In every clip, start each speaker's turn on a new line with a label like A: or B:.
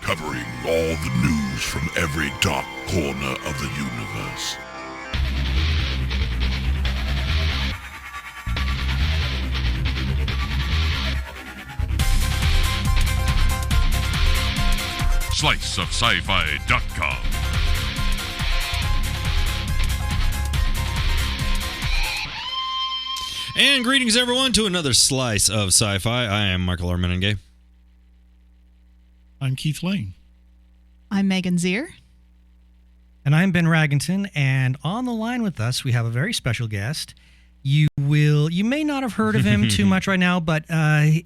A: covering all the news from every dark corner of the universe. SliceofSciFi.com.
B: And greetings, everyone, to another Slice of Sci-Fi. I am Michael Armenengay.
C: I'm Keith Lane.
D: I'm Megan Zier.
E: And I'm Ben Raggington, and on the line with us, we have a very special guest. You may not have heard of him too much right now, but I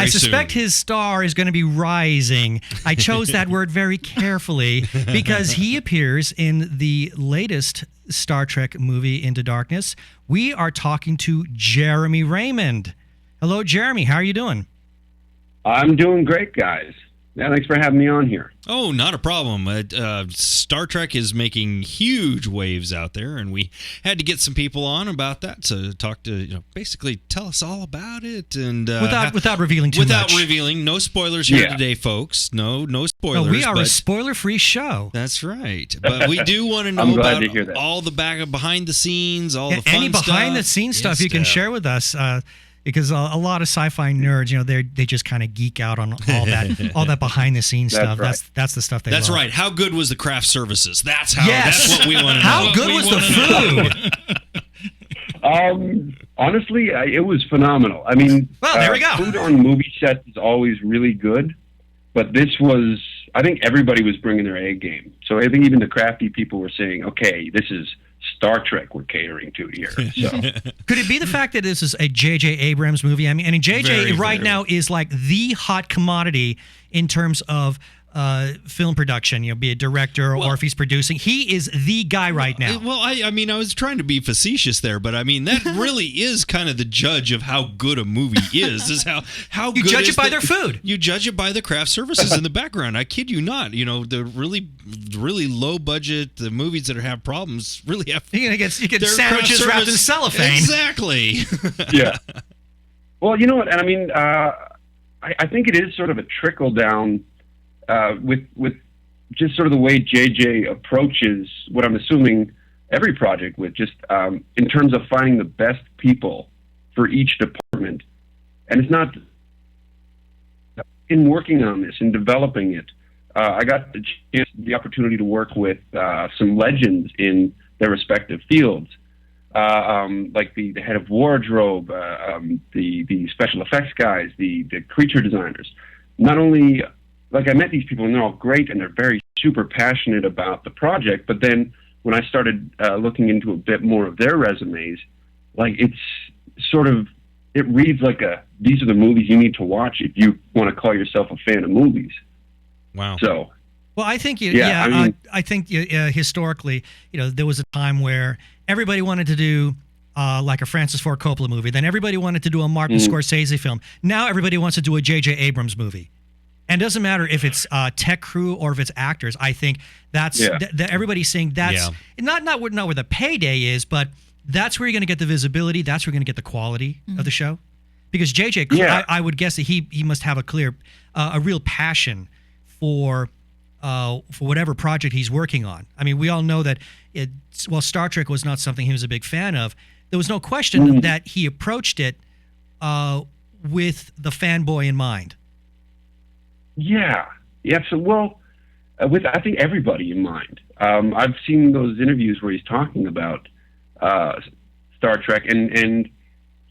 E: suspect
B: soon.
E: His star is going to be rising. I chose that word very carefully because he appears in the latest Star Trek movie, Into Darkness. We are talking to Jeremy Raymond. Hello, Jeremy. How are you doing?
F: I'm doing great, guys. Yeah, thanks for having me on here.
B: Oh, not a problem. Star Trek is making huge waves out there, and we had to get some people on about that to talk to, basically tell us all about it. And
E: without revealing too much.
B: Without revealing. No spoilers here today, folks. No spoilers.
E: No, we are a spoiler-free show.
B: That's right. But we do want to know
F: I'm glad
B: about
F: to hear that.
B: all the behind the scenes, all the fun
E: any
B: stuff.
E: behind-the-scenes stuff you can share with us. Because a lot of sci-fi nerds, they just kind of geek out on all that behind-the-scenes stuff.
F: Right.
E: That's the stuff they
B: That's
E: love.
B: right. How good was the craft services? That's what we want to know.
E: How good was the food?
F: Honestly, it was phenomenal. I mean,
E: well, there we go.
F: Food on movie sets is always really good, but this was, I think everybody was bringing their A game. So I think even the crafty people were saying, okay, this is Star Trek we're catering to here. So.
E: Could it be the fact that this is a J.J. Abrams movie? I mean, J.J. right now is like the hot commodity in terms of film production, be a director or if he's producing. He is the guy right now.
B: Well, I mean, I was trying to be facetious there, but I mean, that really is kind of the judge of how good a movie is how
E: you
B: good
E: judge
B: is
E: it by their food.
B: You judge it by the craft services in the background. I kid you not. The really low budget, the movies that have problems really have.
E: You get sandwiches wrapped in cellophane.
B: Exactly.
F: Yeah. Well, you know what? And I mean, I think it is sort of a trickle down. With just sort of the way JJ approaches what I'm assuming every project with, just in terms of finding the best people for each department. And it's not in working on this and developing it. I got the opportunity to work with some legends in their respective fields, like the head of wardrobe, the special effects guys, the creature designers. Not only I met these people and they're all great and they're very super passionate about the project, but then when I started looking into a bit more of their resumes, it's sort of, it reads like these are the movies you need to watch if you want to call yourself a fan of movies.
B: Wow.
F: So.
E: Well, I think I think historically, there was a time where everybody wanted to do like a Francis Ford Coppola movie. Then everybody wanted to do a Martin Scorsese film. Now everybody wants to do a J.J. Abrams movie. And it doesn't matter if it's tech crew or if it's actors. I think that's everybody's saying that's not where the payday is, but that's where you're going to get the visibility. That's where you're going to get the quality of the show. Because JJ, I would guess that he must have a real passion for whatever project he's working on. I mean, we all know that while Star Trek was not something he was a big fan of, there was no question that he approached it with the fanboy in mind.
F: Yeah. So, with I think everybody in mind. I've seen those interviews where he's talking about Star Trek, and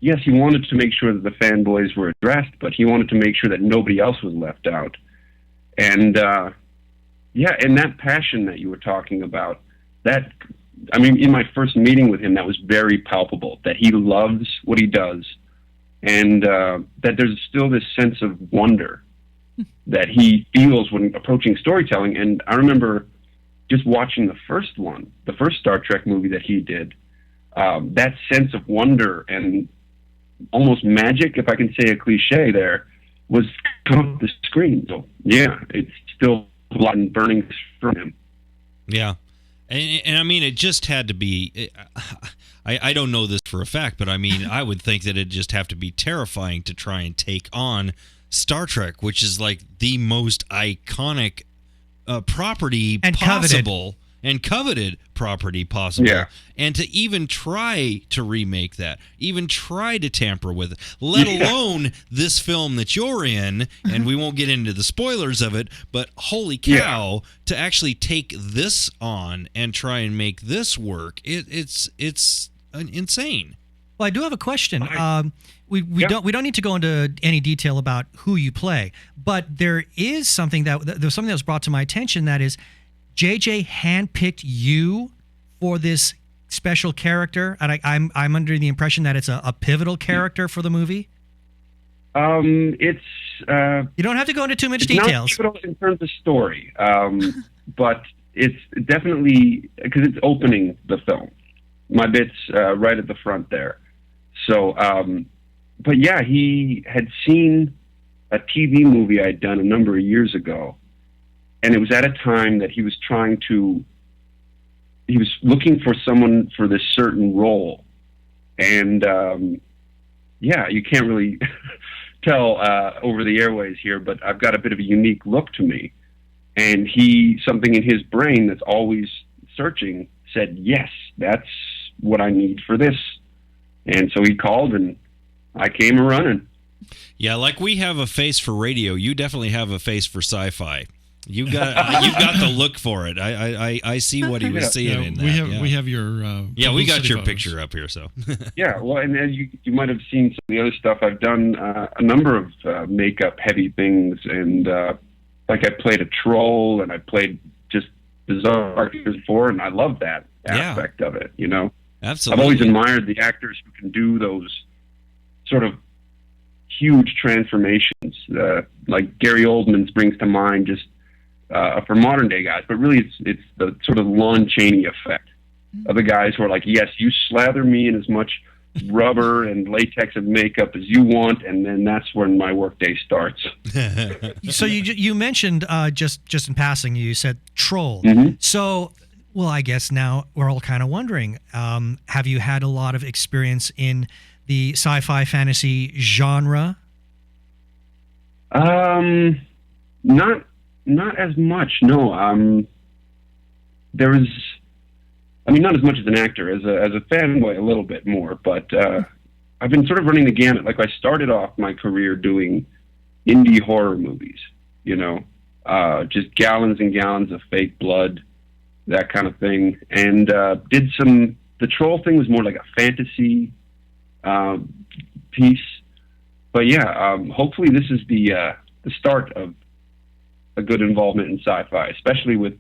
F: yes, he wanted to make sure that the fanboys were addressed, but he wanted to make sure that nobody else was left out. And and that passion that you were talking about, in my first meeting with him, that was very palpable, that he loves what he does, and that there's still this sense of wonder that he feels when approaching storytelling. And I remember just watching the first Star Trek movie that he did, that sense of wonder and almost magic, if I can say a cliche there, was come off the screen. So, it's still burning from him.
B: Yeah. And I mean, it just had to be, I don't know this for a fact, but I mean, I would think that it'd just have to be terrifying to try and take on Star Trek, which is like the most iconic property
E: and
B: possible and coveted property possible.
F: Yeah.
B: And to even try to remake that, even try to tamper with it, let alone this film that you're in, and we won't get into the spoilers of it, but holy cow, to actually take this on and try and make this work, it's insane.
E: Well, I do have a question. We don't need to go into any detail about who you play, but there is something that was brought to my attention, that is JJ handpicked you for this special character, and I'm under the impression that it's a pivotal character for the movie.
F: It's
E: you don't have to go into too much
F: not
E: details.
F: pivotal in terms of story, but it's definitely because it's opening the film. My bit's right at the front there. So, but yeah, he had seen a TV movie I'd done a number of years ago, and it was at a time that he was looking for someone for this certain role. And, yeah, you can't really tell over the airways here, but I've got a bit of a unique look to me. And something in his brain that's always searching said, yes, that's what I need for this. And so he called, and I came running.
B: Yeah, like we have a face for radio, you definitely have a face for sci-fi. You've got the look for it. I see what he was seeing in that.
C: We have your
B: we got your
C: photos.
B: picture up here. So
F: Yeah, well, and as you might have seen some of the other stuff I've done, a number of makeup heavy things, and like I played a troll, and I played just bizarre characters before, and I love that aspect of it. You know,
B: absolutely.
F: I've always admired the actors who can do those sort of huge transformations. Like Gary Oldman springs to mind, just for modern day guys, but really it's the sort of Lon Chaney effect of the guys who are like, yes, you slather me in as much rubber and latex and makeup as you want, and then that's when my workday starts.
E: So you mentioned just in passing, you said troll.
F: Mm-hmm.
E: So, well, I guess now we're all kind of wondering, have you had a lot of experience in the sci-fi fantasy genre?
F: Not as much, no. There was, not as much as an actor, as a fanboy, a little bit more. But I've been sort of running the gamut. Like I started off my career doing indie horror movies, just gallons and gallons of fake blood, that kind of thing, and did some. The troll thing was more like a fantasy piece, but yeah, hopefully this is the start of a good involvement in sci-fi, especially with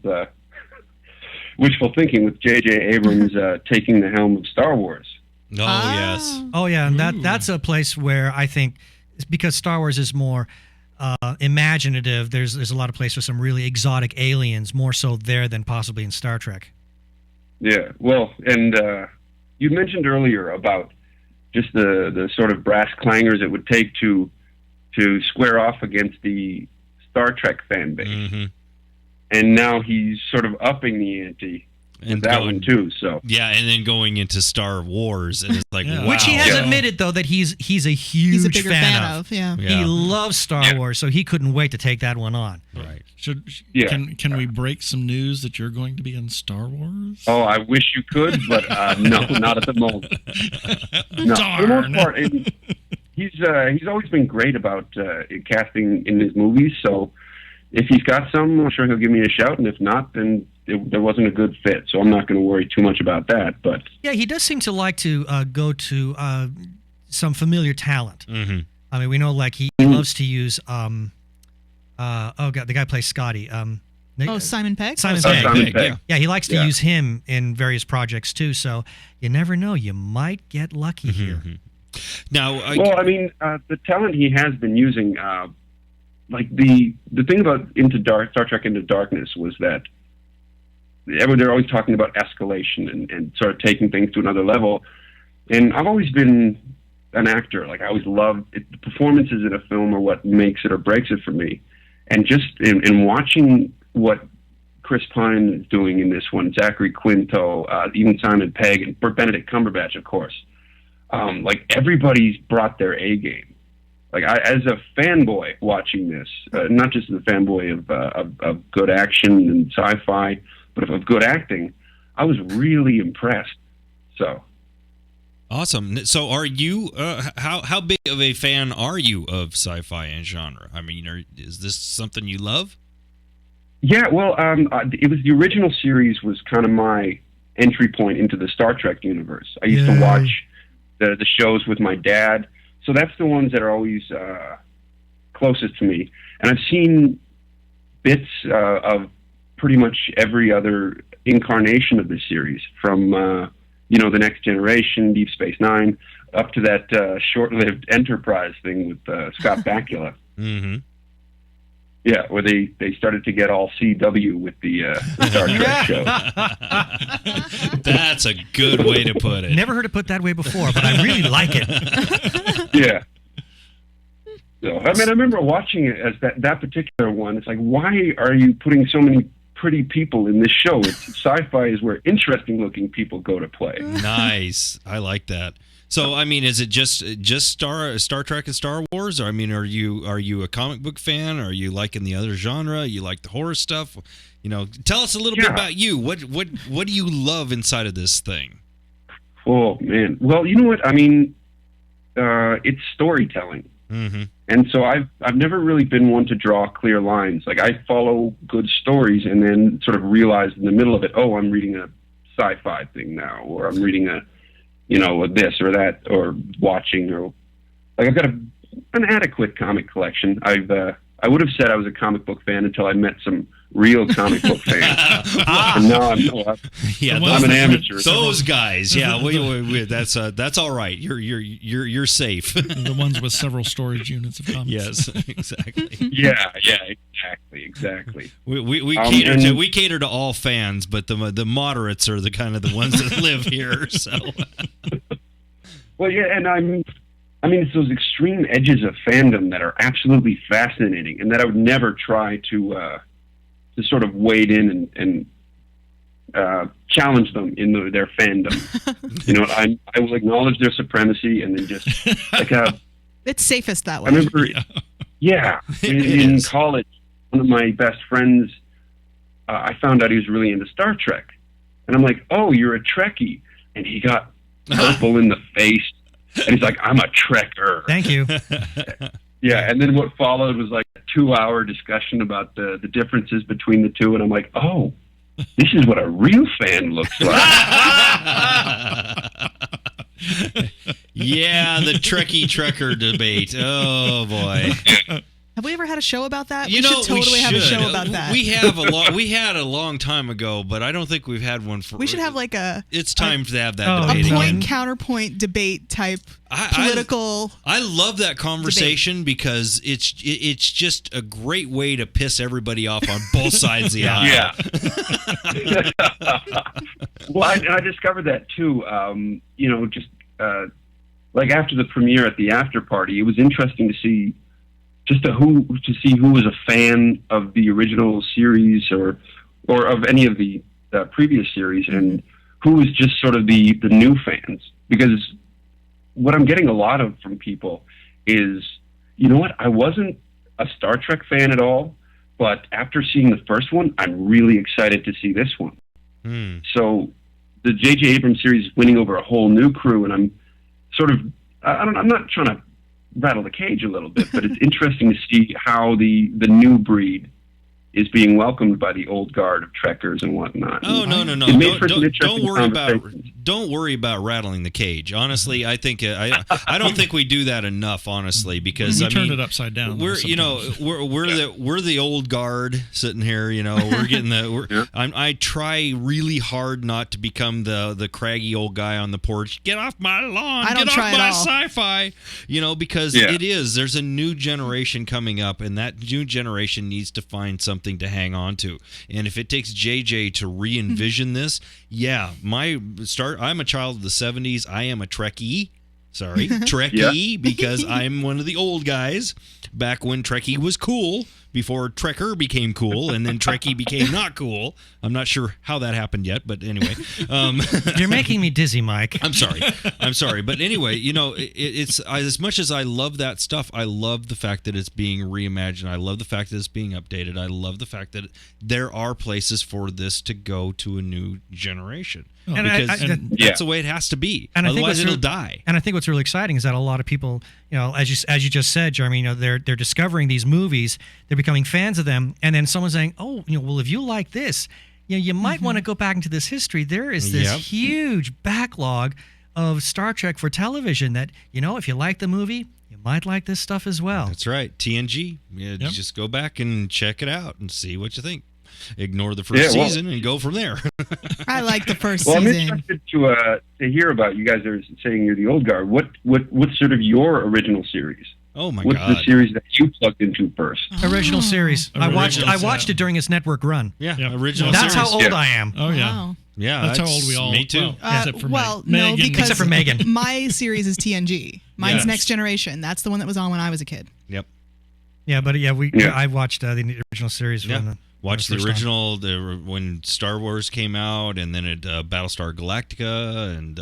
F: wishful thinking with J.J. Abrams taking the helm of Star Wars.
B: Oh, yes.
E: Oh, yeah, and that's a place where I think, because Star Wars is more imaginative, there's a lot of place for some really exotic aliens, more so there than possibly in Star Trek.
F: Yeah, well, and you mentioned earlier about just the sort of brass clangers it would take to square off against the Star Trek fan base.
B: Mm-hmm.
F: And now he's sort of upping the ante with that one too. So
B: yeah, and then going into Star Wars, and it's like wow.
E: Which he has admitted though that he's a huge
D: a bigger fan of. Yeah.
E: He loves Star Wars, so he couldn't wait to take that one on.
B: Right.
C: Can we break some news that you're going to be in Star Wars?
F: Oh, I wish you could, but no, not at the moment. No, for the most part, he's always been great about casting in his movies. So if he's got some, I'm sure he'll give me a shout, and if not, then there wasn't a good fit. So I'm not going to worry too much about that. But
E: yeah, he does seem to like to go to some familiar talent.
B: Mm-hmm.
E: I mean, we know like he loves to use the guy who plays Scotty.
D: Simon Pegg?
E: Simon Pegg. Yeah, he likes to use him in various projects too, so you never know. You might get lucky here.
B: Now,
F: the talent he has been using, like the thing about Star Trek Into Darkness was that they're always talking about escalation and sort of taking things to another level. And I've always been an actor. Like I always loved it. The performances in a film are what makes it or breaks it for me. And just in watching what Chris Pine is doing in this one, Zachary Quinto, even Simon Pegg, and Benedict Cumberbatch, of course. Like everybody's brought their A game. like as a fanboy watching this, not just as a fanboy of good action and sci-fi, but of good acting, I was really impressed. So
B: awesome. So, are you how big of a fan are you of sci-fi and genre? I mean, is this something you love?
F: Yeah, well, it was the original series was kind of my entry point into the Star Trek universe. I used to watch the shows with my dad, so that's the ones that are always closest to me. And I've seen bits of pretty much every other incarnation of this series, from The Next Generation, Deep Space Nine, up to that short-lived Enterprise thing with Scott Bakula.
B: Mm-hmm.
F: Yeah, where they started to get all CW with the Star Trek show.
B: That's a good way to put it.
E: Never heard it put that way before, but I really like it.
F: Yeah. So, I mean, I remember watching it as that particular one. It's like, why are you putting so many pretty people in this show? Sci-fi is where interesting-looking people go to play.
B: Nice. I like that. So, I mean, is it just Star Trek and Star Wars? Or, I mean, are you a comic book fan? Are you liking the other genre? You like the horror stuff? Tell us a little bit about you. What do you love inside of this thing?
F: Oh man, well, you know what? I mean, it's storytelling, and so I've never really been one to draw clear lines. Like, I follow good stories, and then sort of realize in the middle of it, oh, I'm reading a sci-fi thing now, or I'm reading a this or that, or watching, or like I've got an adequate comic collection. I would have said I was a comic book fan until I met some real comic book fans. And now I'm an amateur.
B: Those guys, yeah, that's all right. You're safe.
C: The ones with several storage units of comics.
B: Yes, exactly.
F: Yeah, exactly.
B: We cater to all fans, but the moderates are the kind of the ones that live here. So,
F: well, yeah, and I mean, it's those extreme edges of fandom that are absolutely fascinating, and that I would never try to sort of wade in and challenge them in their fandom. I will acknowledge their supremacy, and then just like
D: it's safest that way.
F: I remember, in college, one of my best friends, I found out he was really into Star Trek, and I'm like, "Oh, you're a Trekkie," and he got purple in the face. And he's like, "I'm a Trekker."
E: Thank you.
F: Yeah, and then what followed was like a 2-hour discussion about the differences between the two, and I'm like, "Oh, this is what a real fan looks like."
B: Yeah, the Trekker debate. Oh boy.
D: Have we ever had a show about that?
B: We
D: should totally have a show about that.
B: We had a long time ago, but I don't think we've had one for.
D: We should have like a.
B: It's time to have that debate.
D: A point
B: again.
D: counterpoint debate type political.
B: I love that conversation because it's just a great way to piss everybody off on both sides of the aisle.
F: Yeah. Well, I discovered that too. Like after the premiere at the after party, it was interesting to see. Who was a fan of the original series or of any of the previous series, and who was just sort of the new fans. Because what I'm getting a lot of from people is, you know what, I wasn't a Star Trek fan at all, but after seeing the first one, I'm really excited to see this one. So the J.J. Abrams series is winning over a whole new crew, and I'm sort of, I'm not trying to rattle the cage a little bit, but it's interesting to see how the new breed is being welcomed by the old guard of Trekkers and whatnot.
B: Oh, no. Don't worry about rattling the cage. Honestly, I think I don't think we do that enough. Honestly, because
C: we turned it upside down.
B: We're the old guard sitting here. We're getting I try really hard not to become the craggy old guy on the porch. Get off my lawn.
D: I don't
B: Get
D: try
B: off
D: at
B: my
D: all.
B: sci-fi. Because it is. There's a new generation coming up, and that new generation needs to find something to hang on to. And if it takes JJ to re-envision this, I'm a child of the 70s. I am a Trekkie. Trekkie, because I'm one of the old guys back when Trekkie was cool. before Trekker became cool, and then Trekkie became not cool. I'm not sure how that happened yet, but anyway.
E: You're making me dizzy, Mike.
B: I'm sorry. But anyway, it's as much as I love that stuff, I love the fact that it's being reimagined. I love the fact that it's being updated. I love the fact that there are places for this to go to a new generation.
E: And
B: because that's the way it has to be. And otherwise, it'll die.
E: And I think what's really exciting is that a lot of people, as you just said, Jeremy, they're discovering these movies, they're becoming fans of them, and then someone's saying, "Oh, well, if you like this, you might want to go back into this history. There is this huge backlog of Star Trek for television that, if you like the movie, you might like this stuff as well."
B: That's right. TNG. Just go back and check it out and see what you think. Ignore the first season and go from there.
D: I like the first season.
F: I'm interested to hear about, you guys are saying you're the old guard. What's sort of your original series?
B: Oh my
F: God! What's the series that you plugged into first?
E: Original series. I watched it during its network run.
B: Original.
E: That's
B: series.
E: how old I am.
C: Oh yeah.
D: Wow.
B: Yeah,
C: that's how old we all.
B: Me too.
C: Except for
D: no,
C: Megan.
D: because
E: except for Megan.
D: My series is TNG. Mine's Next Generation. That's the one that was on when I was a kid.
B: Yep.
E: Yeah, but I watched the original series.
B: Watched the original when Star Wars came out, and then Battlestar Galactica, and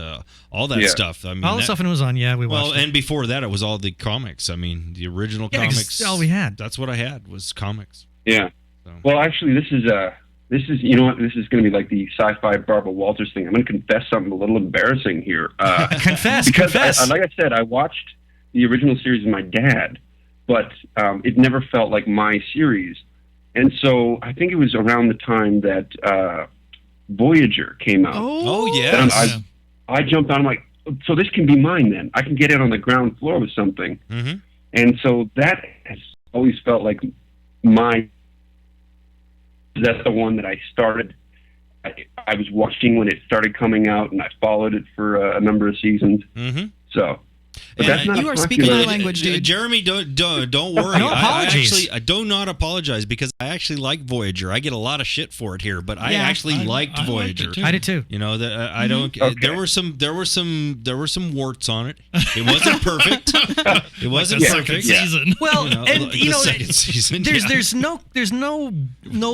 B: all that stuff. I mean,
E: all the stuff when it was on. Yeah, we watched.
B: Well, and before that, it was all the comics. I mean, the original comics.
E: That's all we had.
B: That's what I had was comics.
F: Yeah. So. Well, actually, this is you know what? This is going to be like the sci-fi Barbara Walters thing. I'm going to confess something a little embarrassing here.
E: Confess.
F: Like I said, I watched the original series with my dad, but it never felt like my series. And so I think it was around the time that Voyager came out.
B: Oh yes.
F: I jumped on. I'm like, so this can be mine then. I can get in on the ground floor with something.
B: Mm-hmm.
F: And so that has always felt like that's the one that I started. I was watching when it started coming out, and I followed it for a number of seasons.
B: Mm-hmm.
F: So. But that's not
D: you are speaking my language, dude.
B: Jeremy, don't worry.
E: No apologies.
B: I do not apologize because I actually like Voyager. I get a lot of shit for it here, but I actually liked Voyager.
E: I did too.
B: I don't. Okay. There were some warts on it. It wasn't perfect. It wasn't perfect.
C: Season.
E: Well,
B: the second season.
E: There's no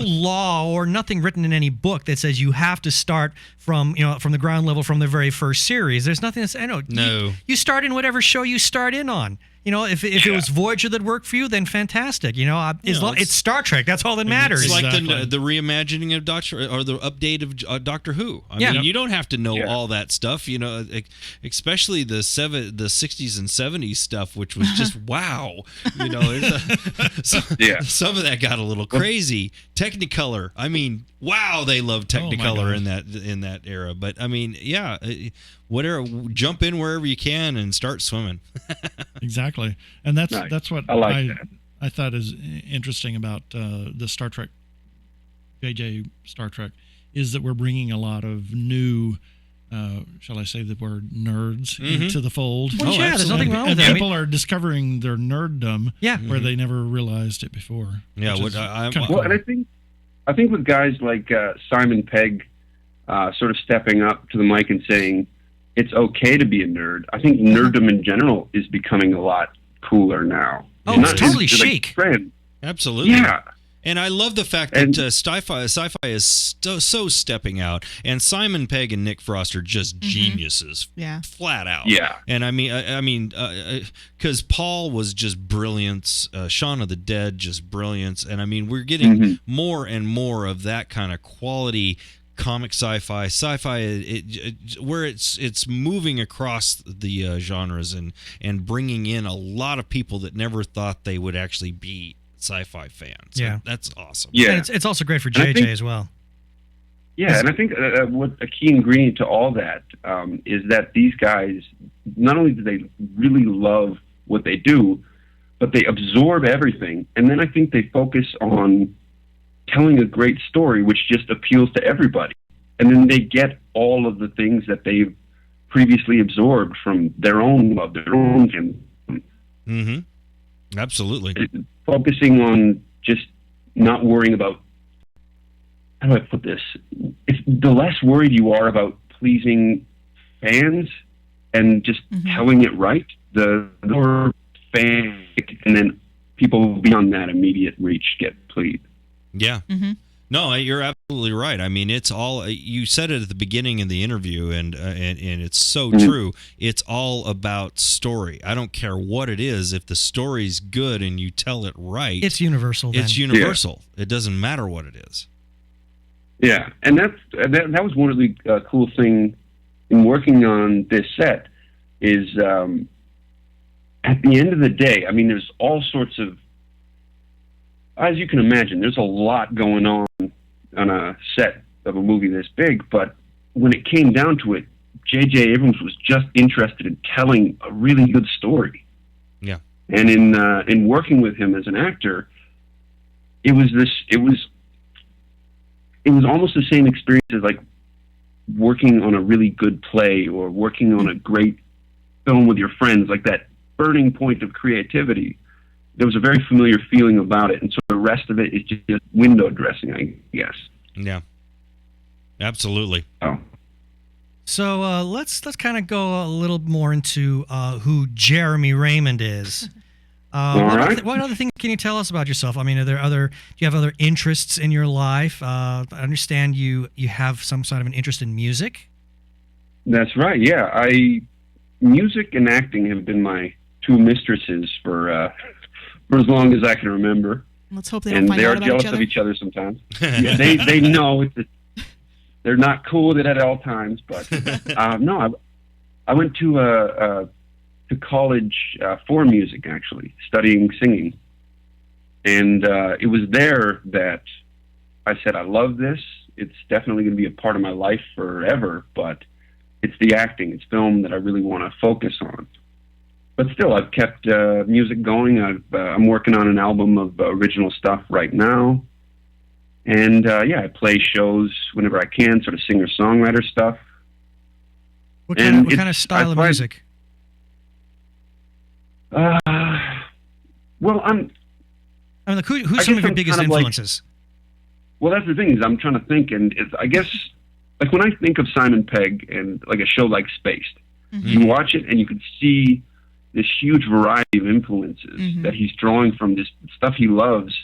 E: law or nothing written in any book that says you have to start from the ground level from the very first series. There's nothing that says no. You start in whatever show you start in on. If it was Voyager that worked for you, then fantastic. It's Star Trek. That's all that matters.
B: It's like the reimagining of the update of Doctor Who. I mean, you don't have to know all that stuff. Especially the 60s and 70s stuff, which was just wow. Some of that got a little crazy. Technicolor. I mean, wow, they love Technicolor in that era. But I mean, whatever, jump in wherever you can and start swimming.
C: Exactly, and that's what I thought is interesting about the Star Trek, JJ Star Trek, is that we're bringing a lot of new, shall I say the word, nerds into the fold.
E: Well, there's nothing wrong with
C: that.
E: And
C: people are discovering their nerddom where they never realized it before.
F: Yeah, and I think with guys like Simon Pegg sort of stepping up to the mic and saying, it's okay to be a nerd. I think nerddom in general is becoming a lot cooler now.
E: Oh, it's totally chic.
B: Absolutely.
F: Yeah.
B: And I love the fact that sci-fi is so stepping out, and Simon Pegg and Nick Frost are just geniuses, flat out.
F: Yeah.
B: And I mean, because Paul was just brilliance, Shaun of the Dead just brilliance, and I mean, we're getting more and more of that kind of quality comic sci-fi, where it's moving across the genres and bringing in a lot of people that never thought they would actually be sci-fi fans.
E: Yeah,
B: that's awesome.
F: Yeah,
E: and it's also great for JJ as well.
F: Yeah, and I think what a key ingredient to all that is that these guys, not only do they really love what they do, but they absorb everything, and then I think they focus on telling a great story which just appeals to everybody. And then they get all of the things that they've previously absorbed from their own love, their own
B: Absolutely.
F: Focusing on just not worrying about, how do I put this? The less worried you are about pleasing fans and just telling it right, the more fans and then people beyond that immediate reach get played.
B: Yeah. Mm-hmm. No, you're absolutely right. I mean, it's all, you said it at the beginning of the interview, and it's so true. It's all about story. I don't care what it is. If the story's good and you tell it right,
E: it's universal.
B: It's universal. Yeah. It doesn't matter what it is.
F: Yeah, and that was one of the cool thing in working on this set is at the end of the day, I mean, there's all sorts of, as you can imagine, there's a lot going on a set of a movie this big, but when it came down to it, J.J. Abrams was just interested in telling a really good story.
B: Yeah.
F: And in working with him as an actor, it was almost the same experience as like working on a really good play or working on a great film with your friends, like that burning point of creativity. There was a very familiar feeling about it, and so the rest of it is just window dressing, I guess.
B: Yeah, absolutely.
F: Oh.
E: So let's kind of go a little more into who Jeremy Raymond is. What other things can you tell us about yourself? I mean, do you have other interests in your life? I understand you have some sort of an interest in music.
F: That's right. Yeah, music and acting have been my two mistresses for as long as I can remember.
D: Let's hope they don't find out about each other.
F: And they are jealous of each other sometimes. Yeah, they know they're not cool with it at all times. But no, I went to college for music, actually, studying singing. And it was there that I said, I love this. It's definitely going to be a part of my life forever, but it's the acting, it's film that I really want to focus on. But still, I've kept music going. I'm working on an album of original stuff right now. And I play shows whenever I can, sort of singer-songwriter stuff.
E: What kind of style of music?
F: Well,
E: who's some of your biggest influences?
F: Well, that's the thing is I'm trying to think, and I guess like when I think of Simon Pegg and like a show like Spaced, you watch it and you can see this huge variety of influences that he's drawing from this stuff he loves.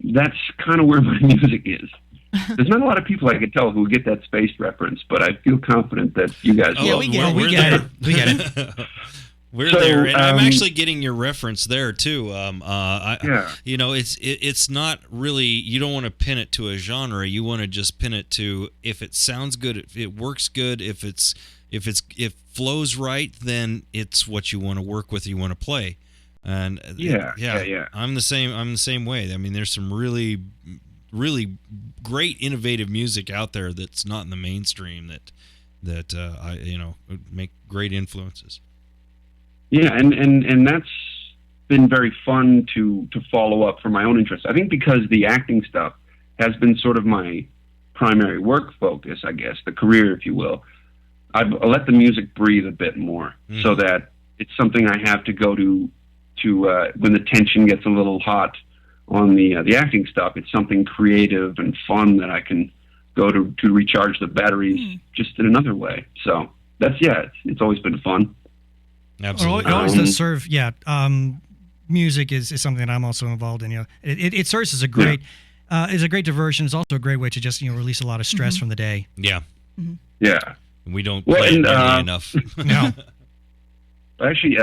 F: That's kind of where my music is. There's not a lot of people I could tell who get that Spaced reference, but I feel confident that you guys will.
E: We get it. We get it.
B: We're there, and I'm actually getting your reference there too. You know, it's not really. You don't want to pin it to a genre. You want to just pin it to if it sounds good, if it works good, if it flows right, then it's what you want to work with. You want to play, and
F: yeah.
B: I'm the same way. I mean, there's some really great innovative music out there that's not in the mainstream that make great influences.
F: Yeah, and that's been very fun to follow up for my own interest. I think because the acting stuff has been sort of my primary work focus, I guess, the career, if you will. I've let the music breathe a bit more so that it's something I have to go to when the tension gets a little hot on the acting stuff. It's something creative and fun that I can go to recharge the batteries just in another way. So that's, it's always been fun.
B: Absolutely.
E: It always does serve. Yeah. Music is something that I'm also involved in. You know, it serves as a great diversion. It's also a great way to just release a lot of stress from the day.
B: Yeah.
D: Mm-hmm.
F: Yeah.
B: We don't play it nearly enough.
E: No.
F: Actually,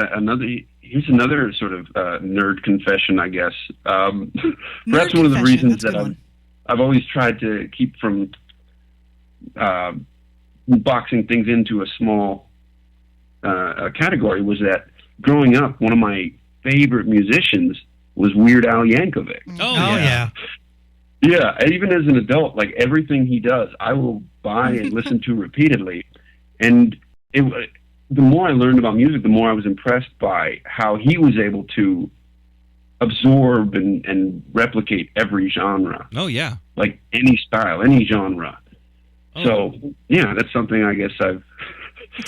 F: here's another sort of nerd confession, I guess. Perhaps one of the reasons that I've always tried to keep from boxing things into a small category was that growing up, one of my favorite musicians was Weird Al Yankovic.
B: Oh yeah.
F: Yeah, and even as an adult, like everything he does, I will buy and listen to repeatedly. And the more I learned about music, the more I was impressed by how he was able to absorb and replicate every genre.
B: Oh, yeah.
F: Like any style, any genre. Oh. So, yeah, that's something I guess I've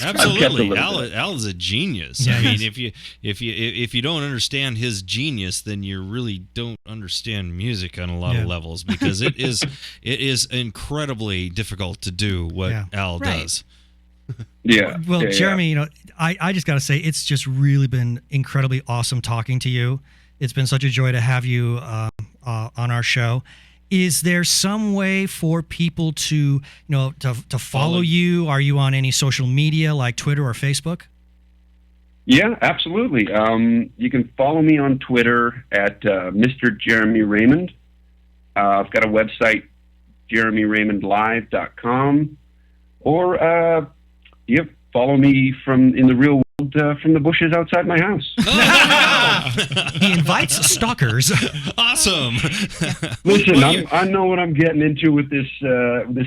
B: Absolutely. Al is a genius. I mean, if you don't understand his genius, then you really don't understand music on a lot of levels, because it is incredibly difficult to do what Al does.
F: Yeah.
E: Well, Jeremy, I just got to say, it's just really been incredibly awesome talking to you. It's been such a joy to have you on our show. Is there some way for people to follow you? Are you on any social media like Twitter or Facebook?
F: Yeah, absolutely. You can follow me on Twitter at Mr. Jeremy Raymond. I've got a website, jeremyraymondlive.com, or you follow me in the real world from the bushes outside my house.
E: He invites stalkers.
B: Awesome.
F: Listen, I know what I'm getting into with this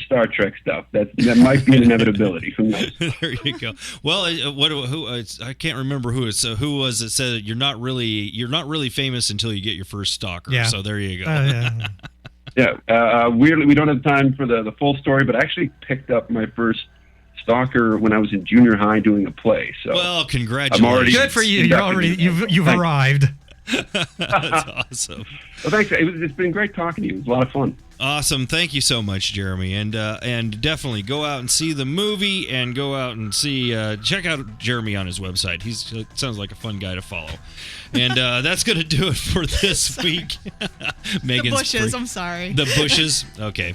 F: Star Trek stuff. That might be an inevitability. Who knows?
B: There you go. Well, I can't remember who it's. Who was it said you're not really famous until you get your first stalker.
E: Yeah.
B: So there you go.
F: Yeah. Weirdly, we don't have time for the full story, but I actually picked up my first stalker when I was in junior high doing a play. So,
B: well, congratulations!
E: Good for you. You've arrived.
B: That's awesome.
F: Well, thanks. It's been great talking to you. It was a lot of fun.
B: Awesome. Thank you so much, Jeremy. And definitely go out and see the movie, and go out and check out Jeremy on his website. He sounds like a fun guy to follow. And that's going to do it for this week.
D: The bushes. I'm sorry.
B: The bushes. Okay.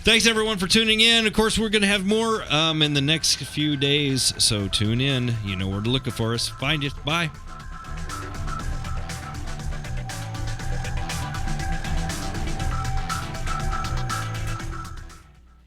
B: Thanks, everyone, for tuning in. Of course, we're going to have more in the next few days, so tune in. You know where to look for us. Find it. Bye.